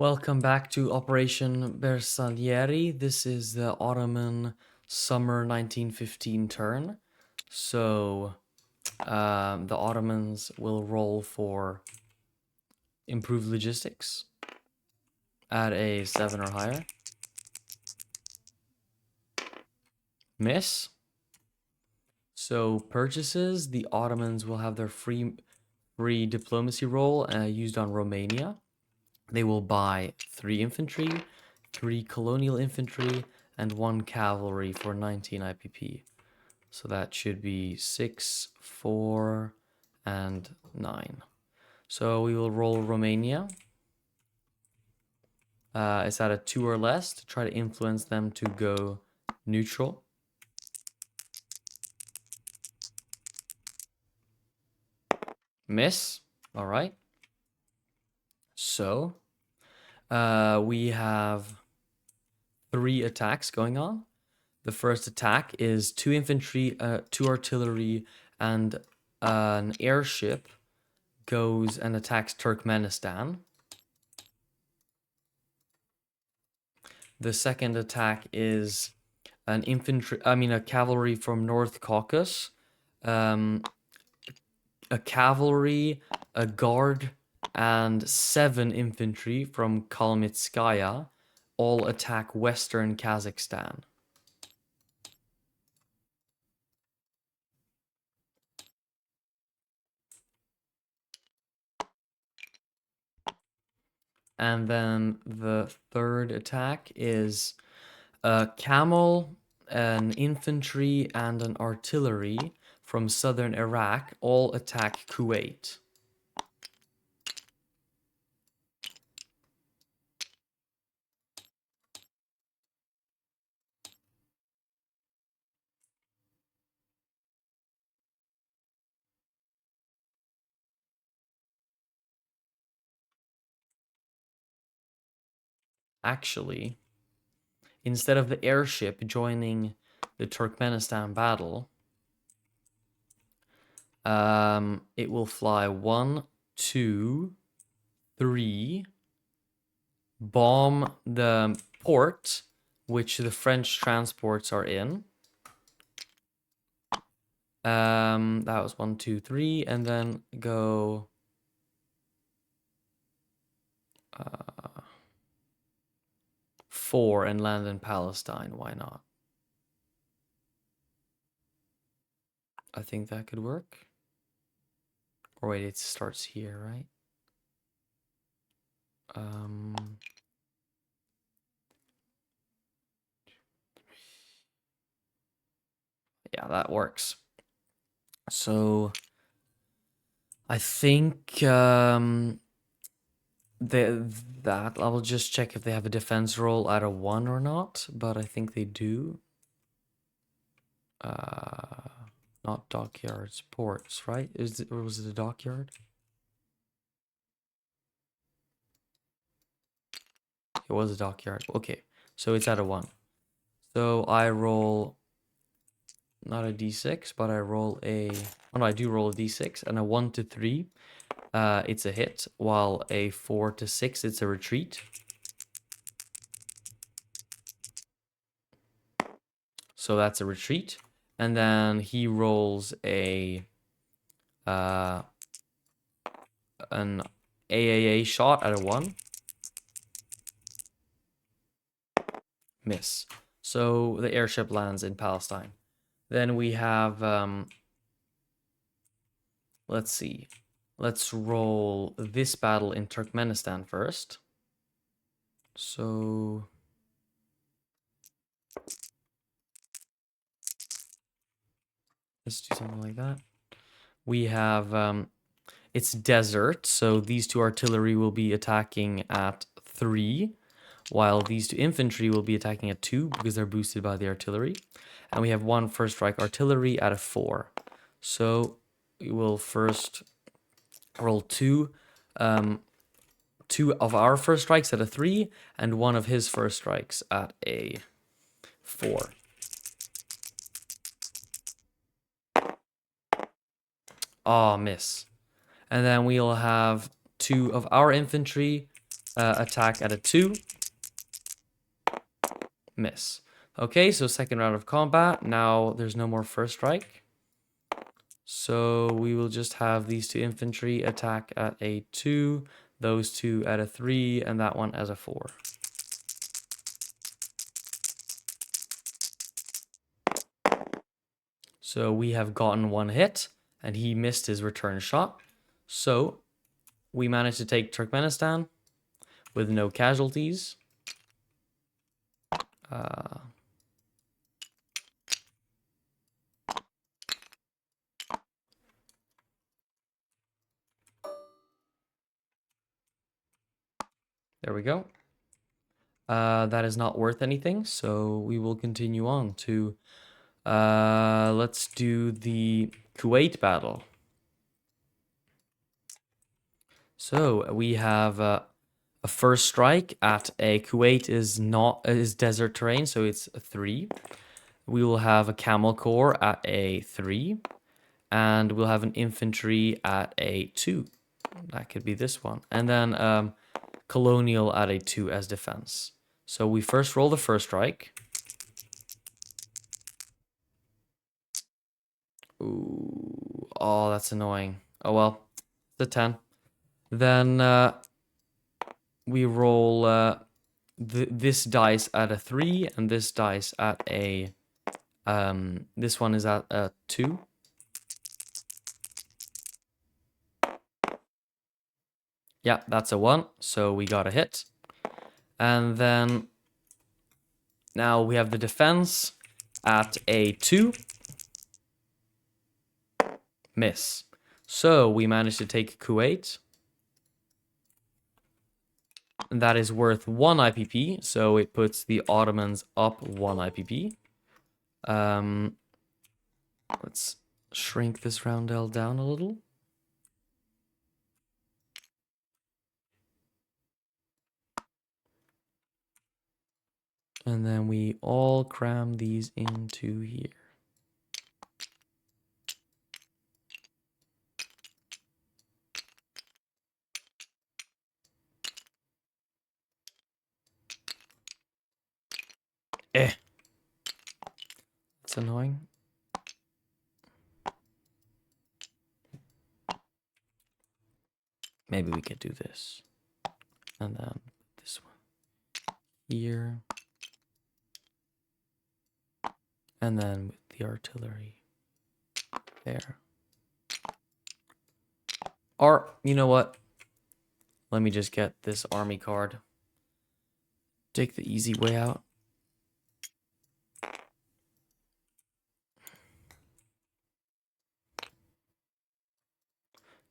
Welcome back to Operation Bersaglieri. This is the Ottoman summer 1915 turn. So the Ottomans will roll for improved logistics at a 7 or higher. Miss. So purchases, the Ottomans will have their free diplomacy roll used on Romania. They will buy 3 infantry, 3 colonial infantry, and 1 cavalry for 19 IPP. So that should be 6, 4, and 9. So we will roll Romania. It's at a 2 or less to try to influence them to go neutral. Miss. All right. So we have 3 attacks going on. The first attack is 2 infantry, 2 artillery, and an airship goes and attacks Turkmenistan. The second attack is a cavalry from North Caucasus, a cavalry, a guard, and 7 infantry from Kalmytskaya all attack Western Kazakhstan. And then the third attack is a camel, an infantry, and an artillery from southern Iraq all attack Kuwait. Actually, instead of the airship joining the Turkmenistan battle, it will fly 1, 2, 3, bomb the port which the French transports are in. That was 1, 2, 3, and then go 4 and land in Palestine. Why not? I think that could work. Or wait, it starts here, right? Yeah, that works. So I think that I will just check if they have a defense roll at a 1 or not, but I think they do. Not dockyards, ports, right? Or was it a dockyard? It was a dockyard. Okay, so it's at a 1. So I roll not a d6, but I roll a... Oh no, I do roll a d6, and a 1 to 3, it's a hit, while a 4 to 6, it's a retreat. So that's a retreat. And then he rolls an AAA shot at a 1. Miss. So the airship lands in Palestine. Then we have, let's see. Let's roll this battle in Turkmenistan first. So let's do something like that. We have, it's desert, so these 2 artillery will be attacking at 3, while these 2 infantry will be attacking at 2 because they're boosted by the artillery. And we have 1 first strike artillery at a 4. So we will first roll 2 of our first strikes at a 3 and 1 of his first strikes at a 4. Ah, miss. And then we'll have 2 of our infantry attack at a 2. Miss. Okay, so second round of combat. Now there's no more first strike. So we will just have these two infantry attack at a 2, those two at a 3, and that one as a 4. So we have gotten one hit, and he missed his return shot. So we managed to take Turkmenistan with no casualties. There we go. That is not worth anything, so we will continue on to... let's do the Kuwait battle. So we have a first strike at a Kuwait is desert terrain, so it's a 3. We will have a camel corps at a 3, and we'll have an infantry at a 2. That could be this one, and then colonial at a 2 as defense. So we first roll the first strike. Ooh, oh, that's annoying. Oh well, it's a 10. Then we roll this dice at a 3, and this dice at a this one is at a 2. Yeah, that's a 1, so we got a hit. And then now we have the defense at a 2. Miss. So we managed to take Kuwait. And that is worth 1 IPP, so it puts the Ottomans up 1 IPP. Let's shrink this roundel down a little. And then we all cram these into here. That's annoying. Maybe we could do this. And then this one here. And then with the artillery there. Or, you know what? Let me just get this army card. Take the easy way out.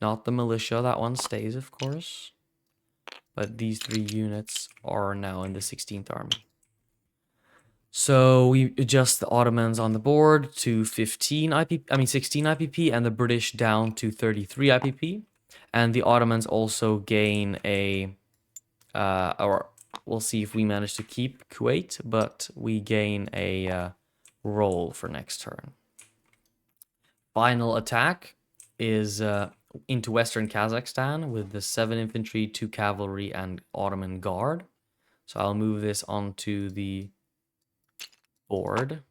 Not the militia, that one stays, of course. But these 3 units are now in the 16th Army. So we adjust the Ottomans on the board to 16 IPP, and the British down to 33 IPP. And the Ottomans also gain a, or we'll see if we manage to keep Kuwait, but we gain a roll for next turn. Final attack is into Western Kazakhstan with the 7 infantry, 2 cavalry, and Ottoman guard. So I'll move this onto the board.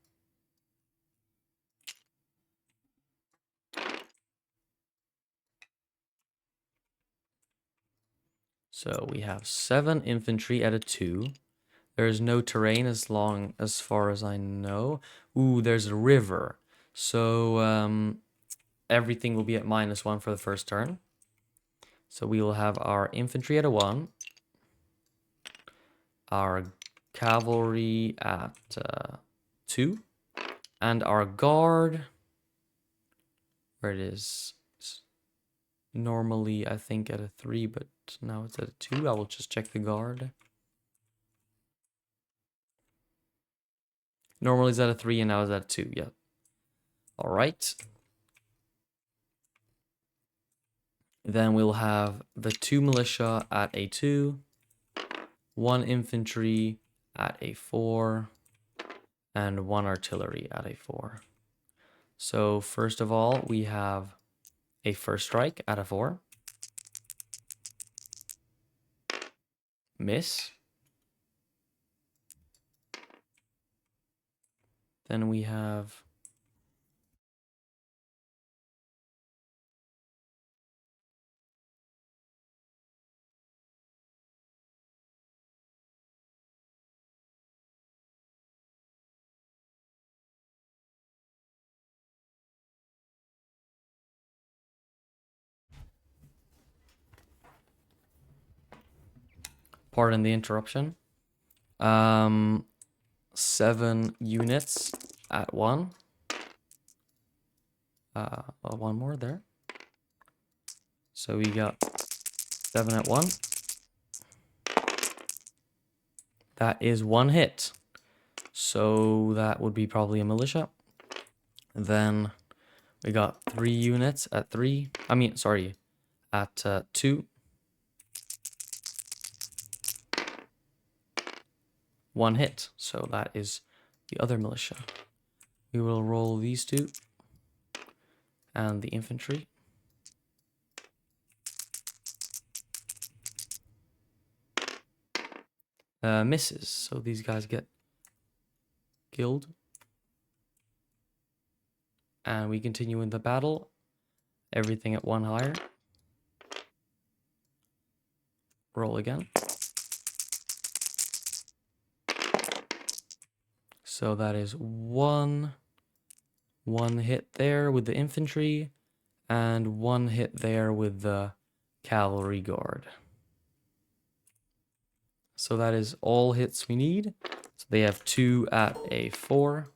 So we have 7 infantry at a 2. There's no terrain as far as I know. Ooh, there's a river. So everything will be at -1 for the first turn. So we will have our infantry at a 1. Our cavalry at 2. And our guard, where it is normally, I think, at a 3, but now it's at a 2. I will just check the guard. Normally it's at a 3, and now it's at a 2. Yeah. All right. Then we'll have the 2 militia at a 2, 1 infantry at a 4, and 1 artillery at a 4. So first of all, we have a first strike at a 4. miss. Then we have pardon the interruption. 7 units at 1. One more there. So we got 7 at 1. That is 1 hit. So that would be probably a militia. Then we got 3 units at 3. I mean, sorry, at 2. 1 hit. So that is the other militia. We will roll these 2 and the infantry. Misses. So these guys get killed. And we continue in the battle. Everything at 1 higher. Roll again. So that is 1 hit there with the infantry, and 1 hit there with the cavalry guard. So that is all hits we need. So they have 2 at a 4.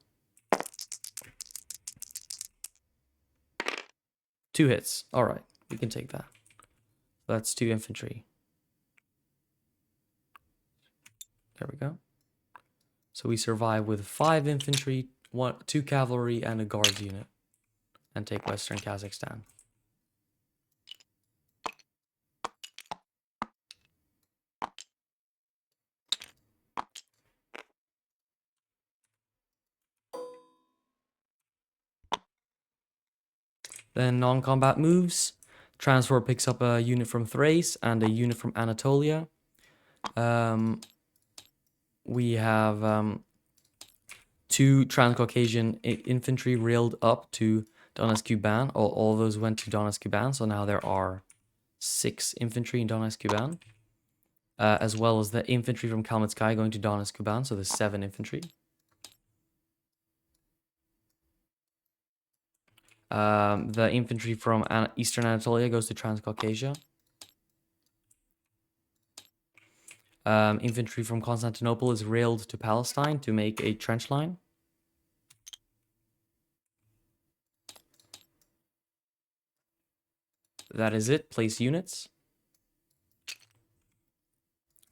2 hits. All right, we can take that. So that's 2 infantry. There we go. So we survive with 5 infantry, 2 cavalry, and a guards unit, and take Western Kazakhstan. Then non-combat moves. Transfer picks up a unit from Thrace and a unit from Anatolia. We have 2 Transcaucasian infantry railed up to Donetsk-Kuban. All those went to Donetsk-Kuban, so now there are 6 infantry in Donetsk-Kuban, as well as the infantry from Kalmytskaya going to Donetsk-Kuban, so there's 7 infantry. The infantry from Eastern Anatolia goes to Transcaucasia. Infantry from Constantinople is railed to Palestine to make a trench line. That is it. Place units.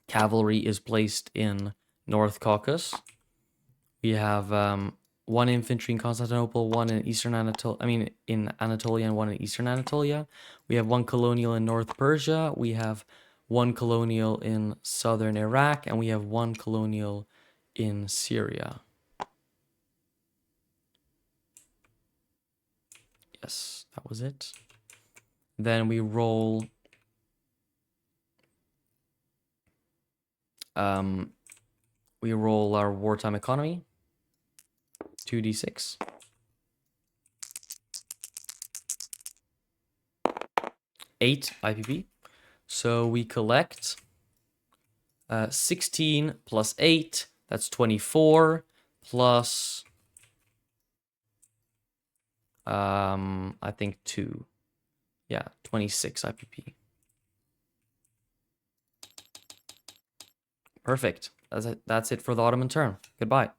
Cavalry is placed in North Caucasus. We have 1 infantry in Constantinople, 1 in Eastern Anatolia. In Anatolia, and 1 in Eastern Anatolia. We have 1 colonial in North Persia. We have 1 colonial in southern Iraq, and we have 1 colonial in Syria. Yes, that was it. Then we roll our wartime economy. 2d6. 8 IPP. So we collect 16 plus 8. That's 24 plus I think 2. Yeah, 26 IPP. Perfect. That's it for the Ottoman turn. Goodbye.